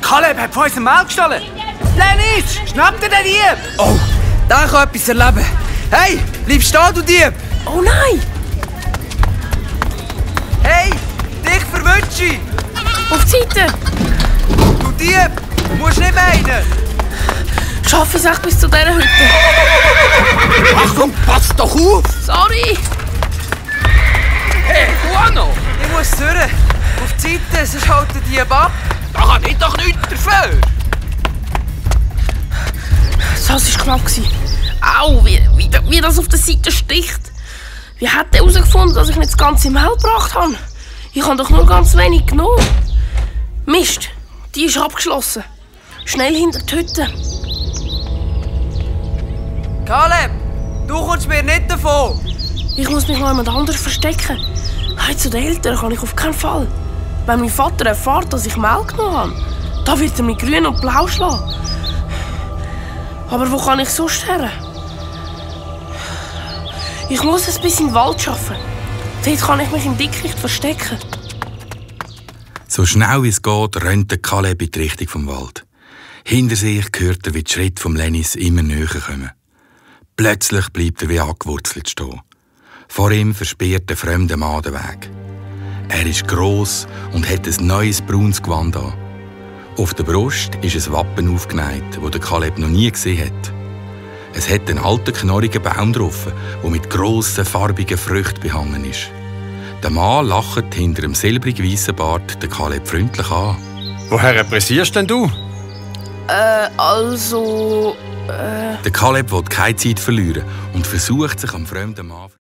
Kaleb hat von unserem Maul gestohlen. Dennis, schnapp dir den Dieb! Oh, der kann etwas erleben. Hey, bleib stehen, du Dieb! Oh nein! Hey, dich verwünsche! Auf die Seite! Du Dieb, musst nicht meinen! Schaffe es echt bis zu dieser Hütte. Achtung, pass doch auf! Sorry! Hey, Juano! Ich muss durch. Auf die Seite, sonst hält der Dieb ab. Da kann ich doch nichts dafür! Das war knapp. Au, wie das auf der Seite sticht. Wie hat er herausgefunden, dass ich nicht das ganze Mehl gebracht habe? Ich habe doch nur ganz wenig genommen. Mist, die ist abgeschlossen. Schnell hinter die Hütte. Kaleb, du kommst mir nicht davon. Ich muss mich noch jemand anderes verstecken. Hey, zu den Eltern kann ich auf keinen Fall. Wenn mein Vater erfährt, dass ich Mehl genommen habe, dann wird er mich grün und blau schlagen. Aber wo kann ich sonst her? Ich muss ein bisschen in den Wald schaffen. Dort kann ich mich im Dickicht verstecken. So schnell wie es geht, rennt der Kaleb in die Richtung vom Wald. Hinter sich hört er, wie die Schritte vom Lennis immer näher kommen. Plötzlich bleibt er wie angewurzelt stehen. Vor ihm versperrt der fremde Mann den Weg. Er ist gross und hat ein neues braunes Gewand an. Auf der Brust ist ein Wappen aufgenäht, das der Kaleb noch nie gesehen hat. Es hat einen alten, knorrigen Baum drauf, der mit grossen, farbigen Früchten behangen ist. Der Mann lacht hinter dem silbrig-weißen Bart den Kaleb freundlich an. Woher repressierst denn du? Also... Der Kaleb will keine Zeit verlieren und versucht sich am fremden Mann